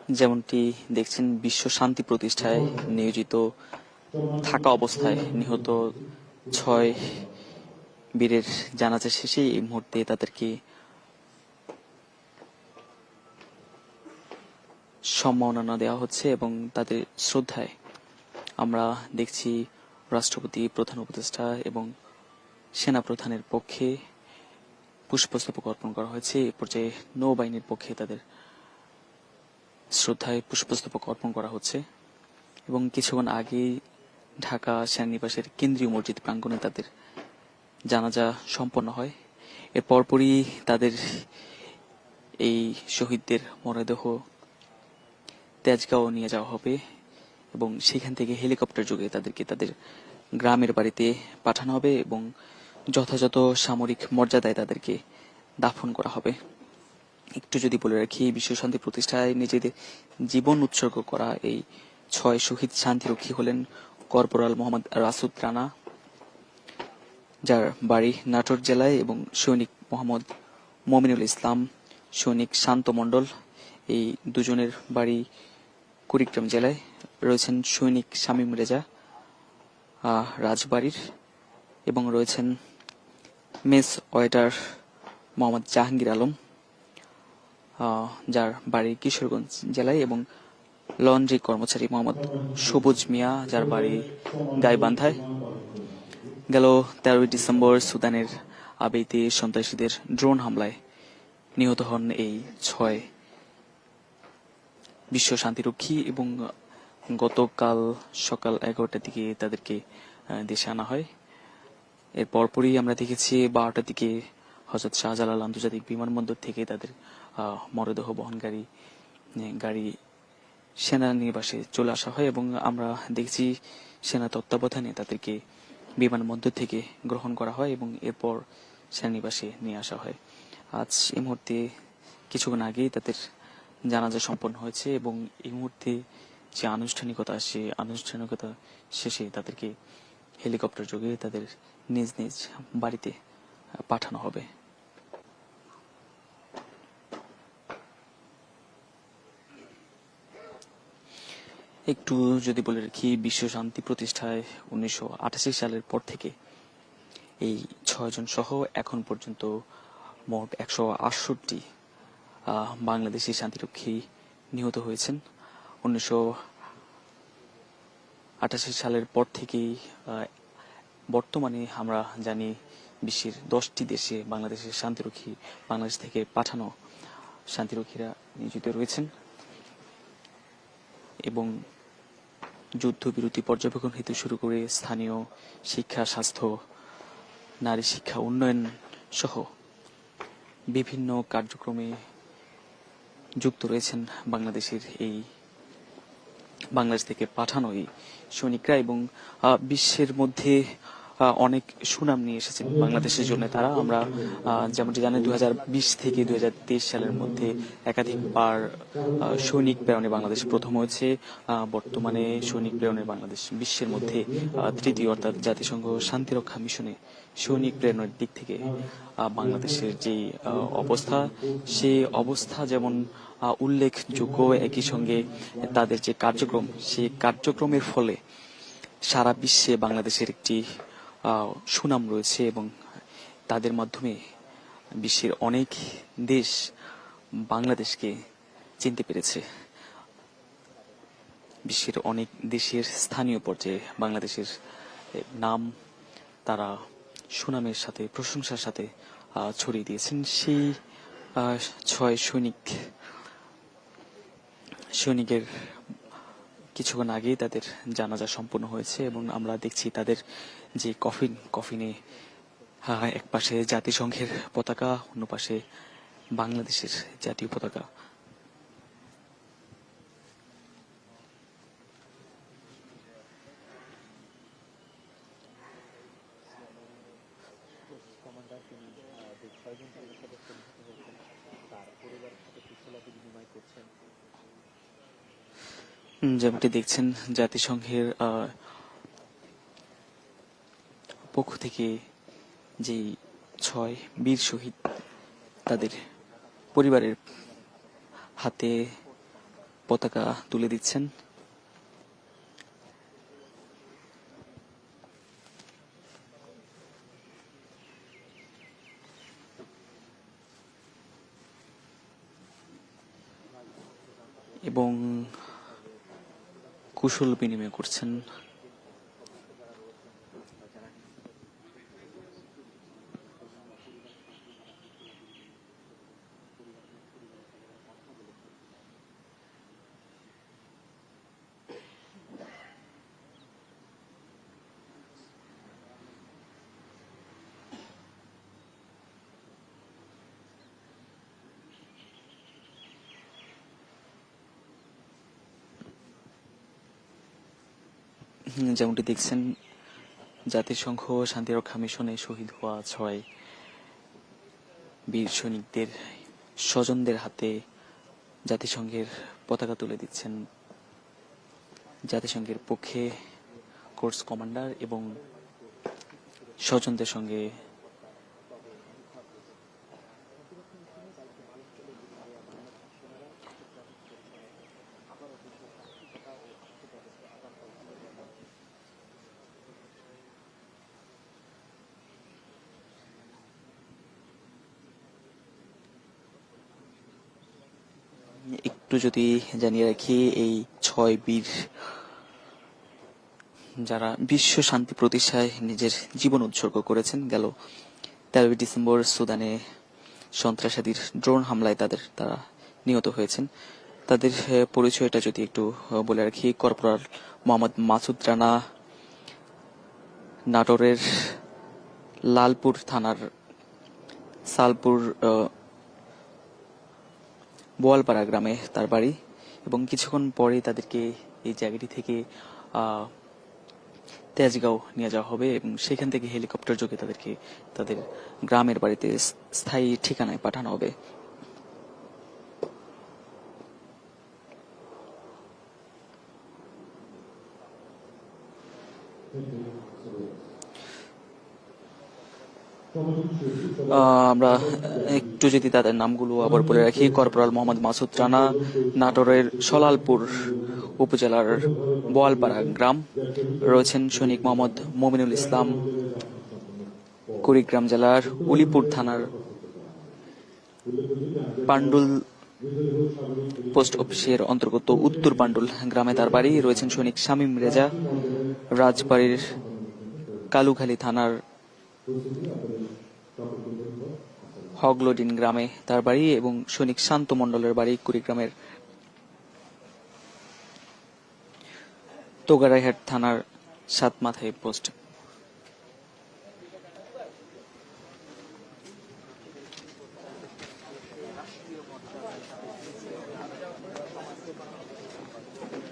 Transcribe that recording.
যেমনটি দেখছেন, বিশ্ব শান্তি প্রতিষ্ঠায় নিয়োজিত থাকা অবস্থায় নিহত 6 বীরের জানাজা শেষে এই মুহূর্তে তাদেরকে সম্মাননা দেওয়া হচ্ছে এবং তাদের শ্রদ্ধায় আমরা দেখছি রাষ্ট্রপতি, প্রধান উপদেষ্টা এবং সেনাপ্রধানের পক্ষে পুষ্পস্তবক অর্পণ করা হয়েছে। এ পর্যায়ে নৌবাহিনীর পক্ষে তাদের শ্রদ্ধায় পুষ্পস্তবক অর্পণ করা হচ্ছে এবং কিছুক্ষণ আগেই ঢাকা সেনানিবাসের কেন্দ্রীয় মসজিদ প্রাঙ্গণে তাদের জানাজা সম্পন্ন হয়। এর পরপরই তাদের এই শহীদদের মরদেহ তেজগাঁও নিয়ে যাওয়া হবে এবং সেখান থেকে হেলিকপ্টার যোগে তাদেরকে তাদের গ্রামের বাড়িতে পাঠানো হবে এবং যথাযথ সামরিক মর্যাদায় তাদেরকে দাফন করা হবে। একটু যদি বলে রাখি, বিশ্ব শান্তি প্রতিষ্ঠায় নিজেদের জীবন উৎসর্গ করা এই 6 শহীদ শান্তিরক্ষী হলেন কর্পোরাল মোহাম্মদ রাসুদ রানা, যার বাড়ি নাটোর জেলায়, এবং সৈনিক মোহাম্মদ মমিনুল ইসলাম, সৈনিক শান্ত মণ্ডল, এই দুজনের বাড়ি কুড়িগ্রাম জেলায়। রয়েছেন সৈনিক শামীম রেজা রাজবাড়ির, এবং রয়েছেন মেস ওয়েটার মোহাম্মদ জাহাঙ্গীর আলম, যার বাড়ি কিশোরগঞ্জ জেলায়, এবং লন্ড্রি কর্মচারী মোহাম্মদ সবুজ মিয়া, যার বাড়ি গাইবান্ধায়। গেল 13 ডিসেম্বর সুদানের আবেইতে সন্ত্রাসীদের ড্রোন হামলায় নিহত হন এই 6 বিশ্ব শান্তিরক্ষী এবং গতকাল সকাল 11টার দিকে তাদেরকে দেশে আনা হয়। এর পরপরই আমরা দেখেছি 12টার দিকে হযরত শাহজালাল আন্তর্জাতিক বিমানবন্দর থেকে তাদের মরদেহ বহনকারী গাড়ি সেনানিবাসে চলে আসা হয় এবং আমরা দেখছি সেনা তত্ত্বাবধানে তাদেরকে বিমানবন্দর থেকে গ্রহণ করা হয় এবং এরপর সেনানিবাসে নিয়ে আসা হয়। আজ এই মুহূর্তে কিছুক্ষণ আগেই তাদের জানাজা সম্পন্ন হয়েছে এবং এই মুহূর্তে যে আনুষ্ঠানিকতা, সে আনুষ্ঠানিকতা শেষে তাদেরকে হেলিকপ্টার যোগে তাদের নিজ নিজ বাড়িতে পাঠানো হবে। একটু যদি বলে রাখি, বিশ্ব শান্তি প্রতিষ্ঠায় 1988 সালের পর থেকে এই 6 জন সহ এখন পর্যন্ত মোট 168 বাংলাদেশি শান্তিরক্ষী নিহত হয়েছেন। 1988 সালের পর থেকেই বর্তমানে আমরা জানি বিশ্বের 10টি দেশে বাংলাদেশের শান্তিরক্ষী, বাংলাদেশ থেকে পাঠানো শান্তিরক্ষীরা নিয়োজিত রয়েছেন এবং যুদ্ধবিরতি পর্যবেক্ষণ হেতু শুরু করে স্থানীয় শিক্ষা, স্বাস্থ্য, নারী শিক্ষা উন্নয়ন সহ বিভিন্ন কার্যক্রমে যুক্ত রয়েছেন বাংলাদেশের এই বাংলাদেশ থেকে পাঠানো এই সৈনিকরা এবং বিশ্বের মধ্যে অনেক সুনাম নিয়ে এসেছেন বাংলাদেশের জন্য তারা। আমরা যেমনটি জানি 2020 থেকে 2023 সালের মধ্যে একাধিকবার সৈনিক প্রেরণে বাংলাদেশ প্রথম হয়েছে। বর্তমানে সৈনিক প্রেরণে বাংলাদেশ বিশ্বের মধ্যে তৃতীয়, অর্থাৎ জাতিসংঘ শান্তিরক্ষা মিশনে সৈনিক প্রেরণের দিক থেকে বাংলাদেশের যে অবস্থা, সেই অবস্থা যেমন উল্লেখযোগ্য, একই সঙ্গে তাদের যে কার্যক্রম, সেই কার্যক্রমের ফলে সারা বিশ্বে বাংলাদেশের একটি সুনাম রয়েছে এবং তাদের মাধ্যমে বিশ্বের অনেক দেশ বাংলাদেশকে চিনতে পেরেছে। বিশ্বের অনেক দেশের স্থানীয় পর্যায়ে বাংলাদেশের নাম তারা সুনামের সাথে, প্রশংসার সাথে ছড়িয়ে দিয়েছেন। সেই 6 সৈনিকের কিছুক্ষণ আগেই তাদের জানাজা সম্পন্ন হয়েছে এবং আমরা দেখছি তাদের যে কফিনে এক পাশে জাতিসংঘের পতাকা, অন্য পাশে বাংলাদেশের জাতীয় পতাকা। যেমনটি দেখছেন, জাতিসংঘের পক্ষ থেকে যেই 6 বীর শহীদ, তাদের পরিবারের হাতে পতাকা তুলে দিচ্ছেন। এবং কুশল বিনিময় করছেন। যেমনটি দেখছেন, জাতিসংঘ শান্তিরক্ষা মিশনে শহীদ হওয়া 6 বীর সৈনিকদের স্বজনদের হাতে জাতিসংঘের পতাকা তুলে দিচ্ছেন জাতিসংঘের পক্ষে কোর্স কমান্ডার এবং স্বজনদের সঙ্গে একটু যদি জানিয়ে রাখি, এই 6 বীর যারা বিশ্ব শান্তি প্রতিষ্ঠায় নিজের জীবন উৎসর্গ করেছেন, গেল 13 ডিসেম্বর সুদানে সন্ত্রাসবাদীর ড্রোন হামলায় তারা নিহত হয়েছেন। তাদের পরিচয়টা যদি একটু বলে রাখি, কর্পোরাল মোহাম্মদ মাসুদ রানা নাটোরের লালপুর থানার সালপুর বোয়ালপাড়া গ্রামে তার বাড়ি, এবং কিছুক্ষণ পরে তাদেরকে এই জায়গাটি থেকে তেজগাঁও নিয়ে যাওয়া হবে এবং সেখান থেকে হেলিকপ্টার যোগে তাদেরকে তাদের গ্রামের বাড়িতে স্থায়ী ঠিকানায় পাঠানো হবে। আমরা একটু যদি তাদের নামগুলো আবার বলে রাখি, কর্পোরাল মোহাম্মদ মাসুদ রানা নাটোরের সলালপুর উপজেলার বোয়ালপাড়া গ্রাম, রয়েছেন সৈনিক মোহাম্মদ মমিনুল ইসলাম কুড়িগ্রাম জেলার উলিপুর থানার পান্ডুল পোস্ট অফিসের অন্তর্গত উত্তর পান্ডুল গ্রামে তার বাড়ি, রয়েছেন সৈনিক শামীম রেজা রাজবাড়ির কালুখালী থানার হগলডিন গ্রামে তার বাড়ি, এবং সৈনিক শান্ত মণ্ডলের বাড়ি কুড়িগ্রামের তোগারাইহাট থানার সাতমাথায় পোস্ট